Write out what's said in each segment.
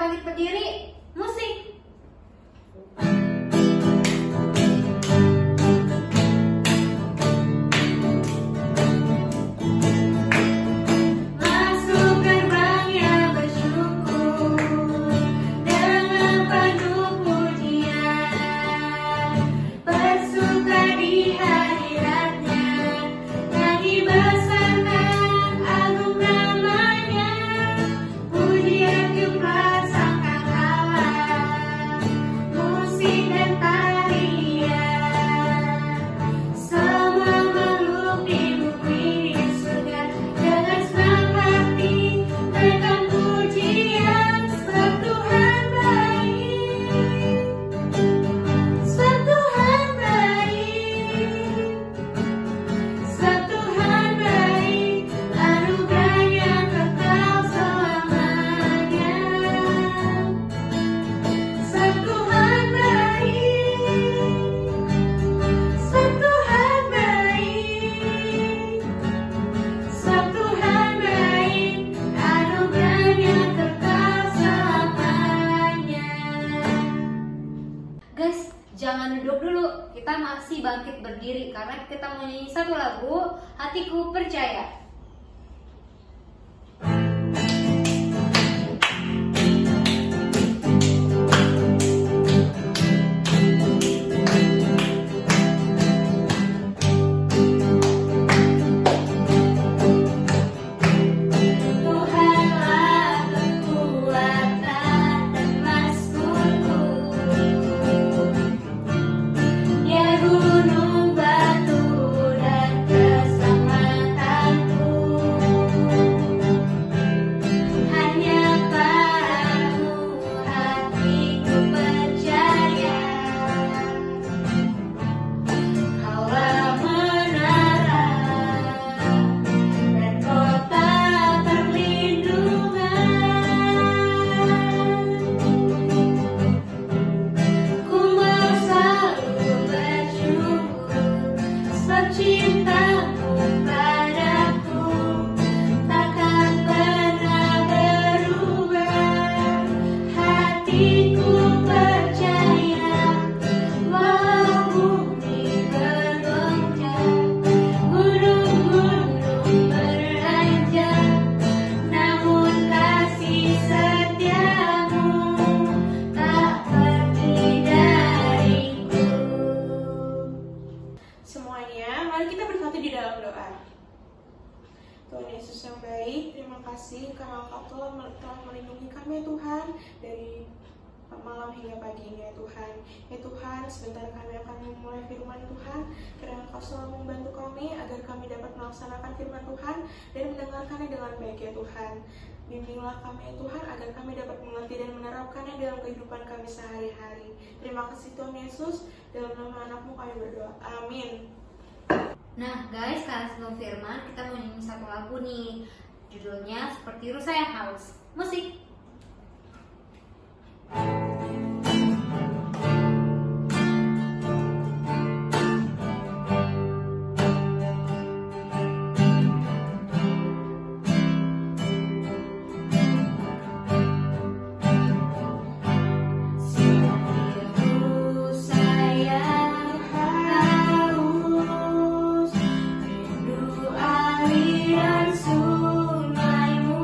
bangkit berdiri. Musik. Jangan duduk dulu, kita masih bangkit berdiri karena kita mau nyanyi satu lagu, Hatiku Percaya. Semuanya, mari kita bersatu di dalam doa. Tuhan Yesus yang baik, terima kasih karena Engkau telah melindungi kami Tuhan dari malam hingga pagi ini ya Tuhan. Ya Tuhan, sebentar kami akan memulai firman Tuhan, karena Engkau selalu membantu kami agar kami dapat melaksanakan firman Tuhan dan mendengarkannya dengan baik ya Tuhan. Bimbinglah kami ya Tuhan agar kami dapat mengerti dan menerapkannya dalam kehidupan kami sehari-hari. Terima kasih Tuhan Yesus, dalam nama anakmu kami berdoa. Amin. Nah guys, sekarang sebelum firman kita mau nyanyi satu lagu nih. Judulnya Seperti Rusa yang Haus. Musik. Aliran sungaimu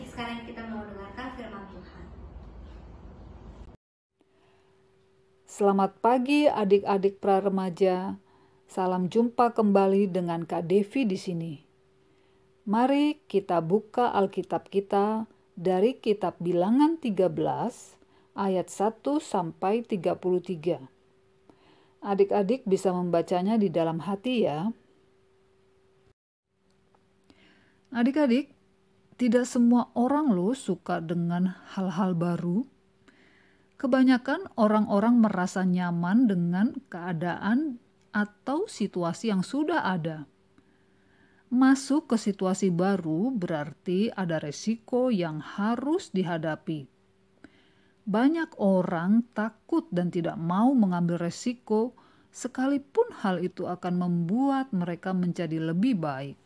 adik-adik, sekarang kita mau dengarkan firman Tuhan. Selamat pagi adik-adik pra-remaja. Salam jumpa kembali dengan Kak Devi di sini. Mari kita buka Alkitab kita dari kitab Bilangan 13 ayat 1 sampai 33. Adik-adik bisa membacanya di dalam hati ya. Adik-adik, tidak semua orang loh suka dengan hal-hal baru. Kebanyakan orang-orang merasa nyaman dengan keadaan atau situasi yang sudah ada. Masuk ke situasi baru berarti ada resiko yang harus dihadapi. Banyak orang takut dan tidak mau mengambil resiko, sekalipun hal itu akan membuat mereka menjadi lebih baik.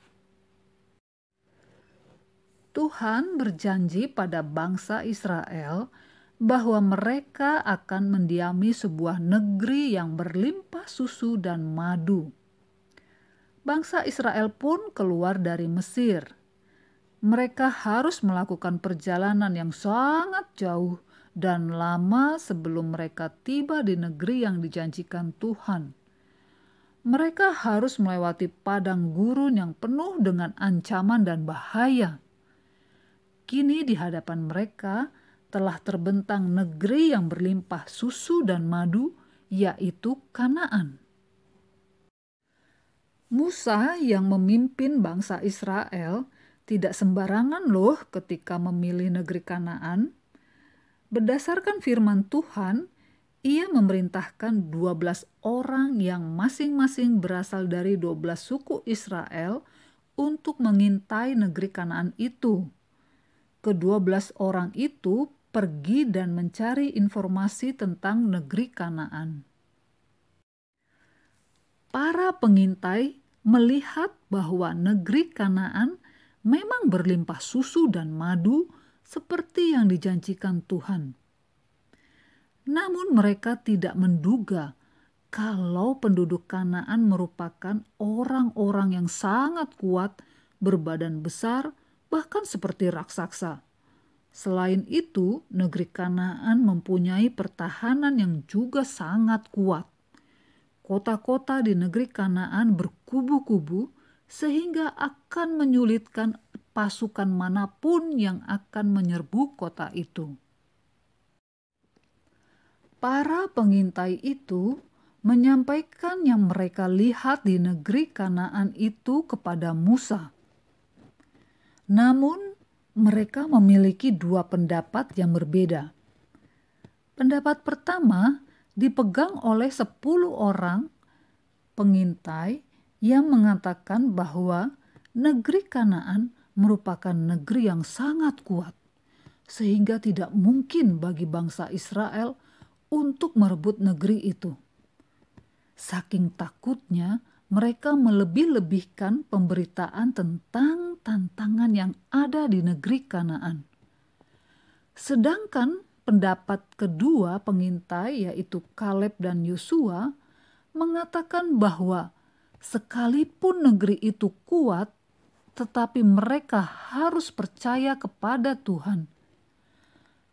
Tuhan berjanji pada bangsa Israel bahwa mereka akan mendiami sebuah negeri yang berlimpah susu dan madu. Bangsa Israel pun keluar dari Mesir. Mereka harus melakukan perjalanan yang sangat jauh dan lama sebelum mereka tiba di negeri yang dijanjikan Tuhan. Mereka harus melewati padang gurun yang penuh dengan ancaman dan bahaya. Kini di hadapan mereka telah terbentang negeri yang berlimpah susu dan madu, yaitu Kanaan. Musa yang memimpin bangsa Israel tidak sembarangan loh ketika memilih negeri Kanaan. Berdasarkan firman Tuhan, ia memerintahkan 12 orang yang masing-masing berasal dari 12 suku Israel untuk mengintai negeri Kanaan itu. Ke-12 orang itu pergi dan mencari informasi tentang negeri Kanaan. Para pengintai melihat bahwa negeri Kanaan memang berlimpah susu dan madu seperti yang dijanjikan Tuhan. Namun mereka tidak menduga kalau penduduk Kanaan merupakan orang-orang yang sangat kuat, berbadan besar, bahkan seperti raksasa. Selain itu, negeri Kanaan mempunyai pertahanan yang juga sangat kuat. Kota-kota di negeri Kanaan berkubu-kubu sehingga akan menyulitkan pasukan manapun yang akan menyerbu kota itu. Para pengintai itu menyampaikan yang mereka lihat di negeri Kanaan itu kepada Musa. Namun, mereka memiliki dua pendapat yang berbeda. Pendapat pertama dipegang oleh 10 orang pengintai yang mengatakan bahwa negeri Kanaan merupakan negeri yang sangat kuat, sehingga tidak mungkin bagi bangsa Israel untuk merebut negeri itu. Saking takutnya, mereka melebih-lebihkan pemberitaan tentang tantangan yang ada di negeri Kanaan. Sedangkan pendapat kedua pengintai, yaitu Kaleb dan Yosua, mengatakan bahwa sekalipun negeri itu kuat, tetapi mereka harus percaya kepada Tuhan.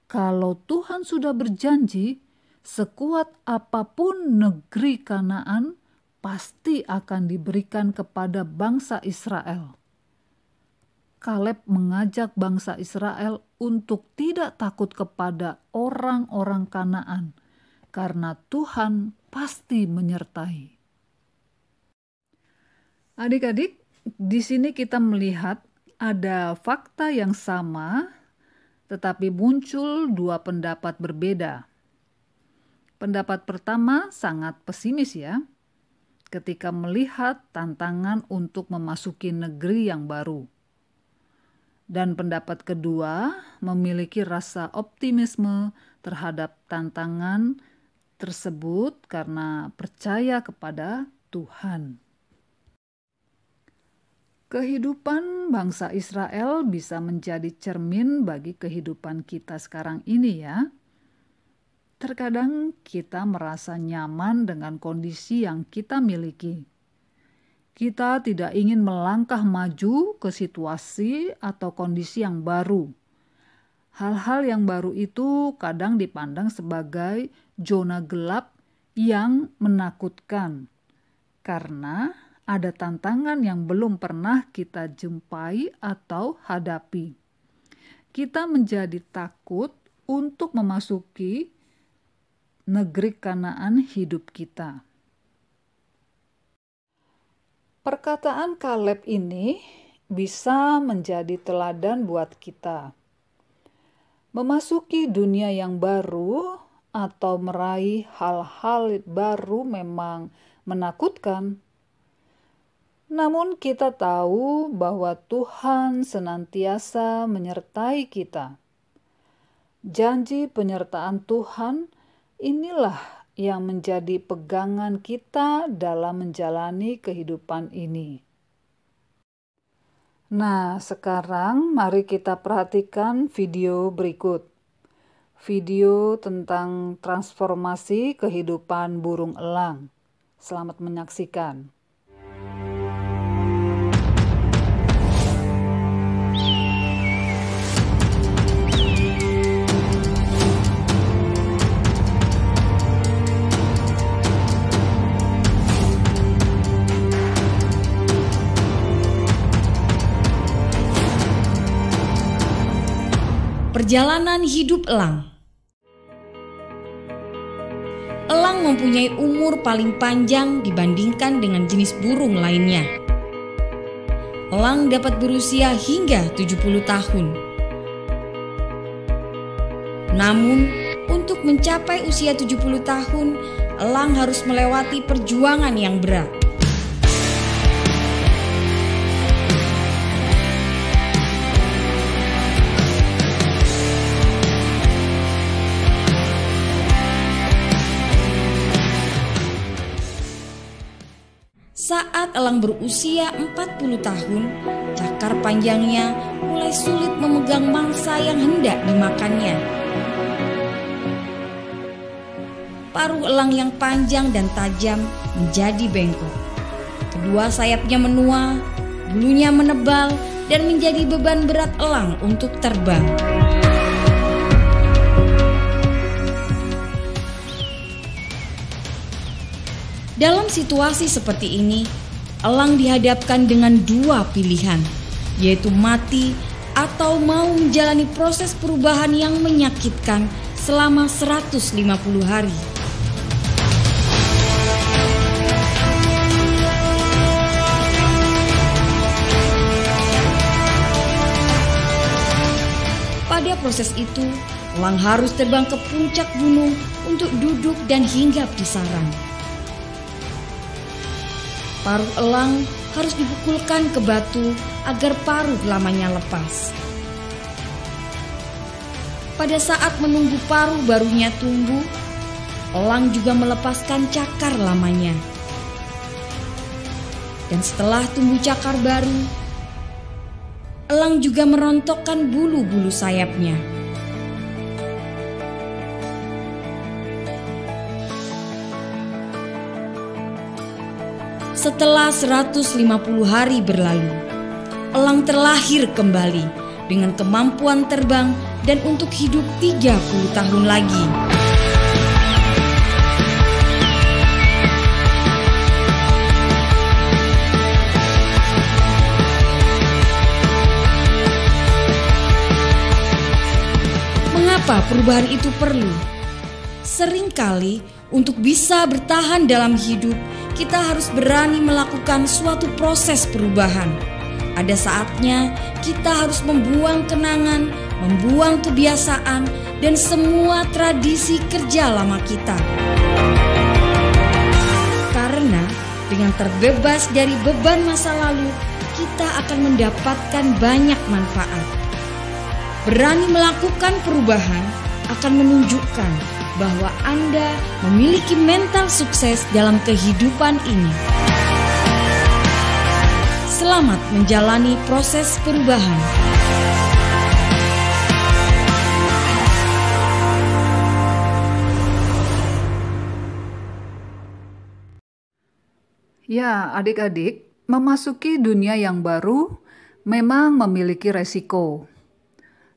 Kalau Tuhan sudah berjanji, sekuat apapun negeri Kanaan pasti akan diberikan kepada bangsa Israel. Kaleb mengajak bangsa Israel untuk tidak takut kepada orang-orang Kanaan, karena Tuhan pasti menyertai. Adik-adik, di sini kita melihat ada fakta yang sama, tetapi muncul dua pendapat berbeda. Pendapat pertama sangat pesimis ya, ketika melihat tantangan untuk memasuki negeri yang baru. Dan pendapat kedua memiliki rasa optimisme terhadap tantangan tersebut karena percaya kepada Tuhan. Kehidupan bangsa Israel bisa menjadi cermin bagi kehidupan kita sekarang ini ya. Terkadang kita merasa nyaman dengan kondisi yang kita miliki. Kita tidak ingin melangkah maju ke situasi atau kondisi yang baru, Hal-hal yang baru itu kadang dipandang sebagai zona gelap yang menakutkan karena ada tantangan yang belum pernah kita jumpai atau hadapi. Kita menjadi takut untuk memasuki negeri Kanaan hidup kita. Perkataan Kaleb ini bisa menjadi teladan buat kita. Memasuki dunia yang baru atau meraih hal-hal baru memang menakutkan. Namun kita tahu bahwa Tuhan senantiasa menyertai kita. Janji penyertaan Tuhan inilah yang menjadi pegangan kita dalam menjalani kehidupan ini. Nah, sekarang mari kita perhatikan video berikut. Video tentang transformasi kehidupan burung elang. Selamat menyaksikan. Perjalanan hidup elang. Elang mempunyai umur paling panjang dibandingkan dengan jenis burung lainnya. Elang dapat berusia hingga 70 tahun. Namun, untuk mencapai usia 70 tahun, elang harus melewati perjuangan yang berat. Saat elang berusia 40 tahun, cakar panjangnya mulai sulit memegang mangsa yang hendak dimakannya. Paruh elang yang panjang dan tajam menjadi bengkok. Kedua sayapnya menua, bulunya menebal, dan menjadi beban berat elang untuk terbang. Dalam situasi seperti ini, elang dihadapkan dengan dua pilihan, yaitu mati atau mau menjalani proses perubahan yang menyakitkan selama 150 hari. Pada proses itu, elang harus terbang ke puncak gunung untuk duduk dan hinggap di sarang. Paruh elang harus dipukulkan ke batu agar paruh lamanya lepas. Pada saat menunggu paruh barunya tumbuh, elang juga melepaskan cakar lamanya. Dan setelah tumbuh cakar baru, elang juga merontokkan bulu-bulu sayapnya. Setelah 150 hari berlalu, elang terlahir kembali dengan kemampuan terbang dan untuk hidup 30 tahun lagi. Mengapa perubahan itu perlu? Seringkali untuk bisa bertahan dalam hidup, kita harus berani melakukan suatu proses perubahan. Ada saatnya kita harus membuang kenangan, membuang kebiasaan, dan semua tradisi kerja lama kita. Karena dengan terbebas dari beban masa lalu, kita akan mendapatkan banyak manfaat. Berani melakukan perubahan akan menunjukkan bahwa Anda memiliki mental sukses dalam kehidupan ini. Selamat menjalani proses perubahan. Ya, adik-adik, memasuki dunia yang baru memang memiliki resiko.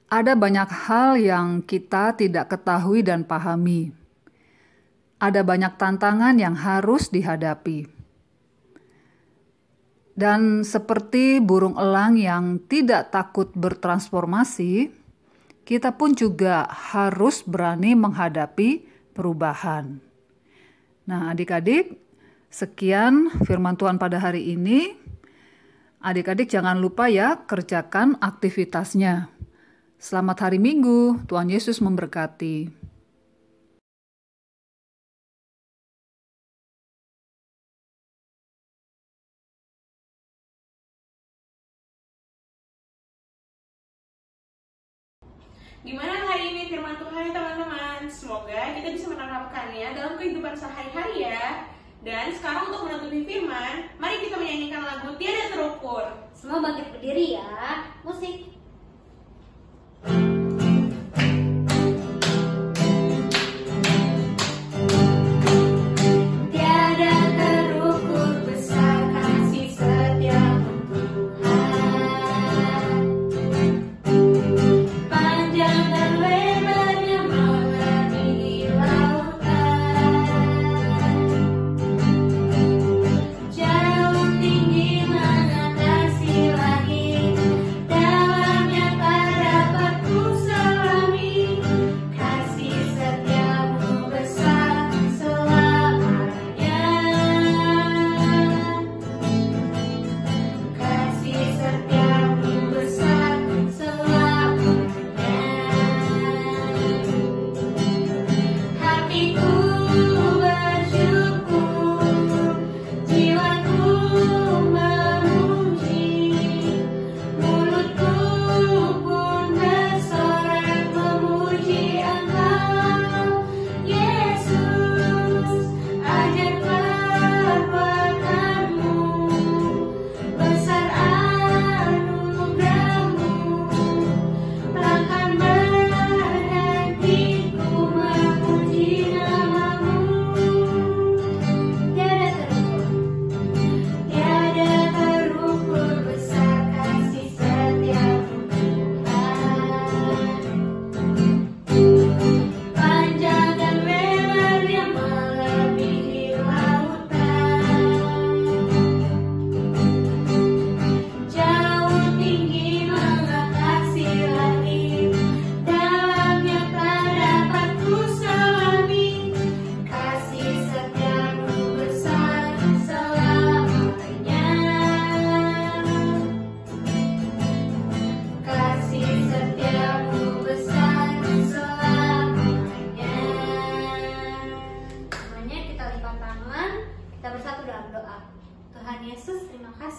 Ada banyak hal yang kita tidak ketahui dan pahami. Ada banyak tantangan yang harus dihadapi. Dan seperti burung elang yang tidak takut bertransformasi, kita pun juga harus berani menghadapi perubahan. Nah, adik-adik, sekian firman Tuhan pada hari ini. Adik-adik jangan lupa ya, kerjakan aktivitasnya. Selamat hari Minggu, Tuhan Yesus memberkati. Gimana hari ini firman Tuhan ya teman-teman? Semoga kita bisa menerapkannya dalam kehidupan sehari-hari ya. Dan sekarang untuk menutupi firman, mari kita menyanyikan lagu Tiada Terukur. Semua bangkit berdiri ya. Musik.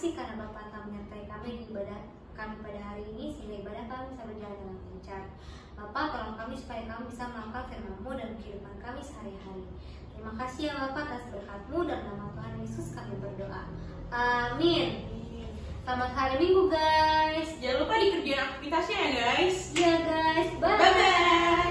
Karena Bapa telah menyertai kami di ibadah kami pada hari ini, sehingga ibadah kami bisa berjalan dengan lancar. Bapa, tolong kami supaya kami bisa melakukan firman-Mu dan kehidupan kami sehari-hari. Terima kasih ya Bapa atas berkat-Mu, dan nama Tuhan Yesus kami berdoa. Amin. Selamat hari Minggu guys. Jangan lupa dikerjain aktivitasnya ya guys. Iya guys. Bye. Bye-bye.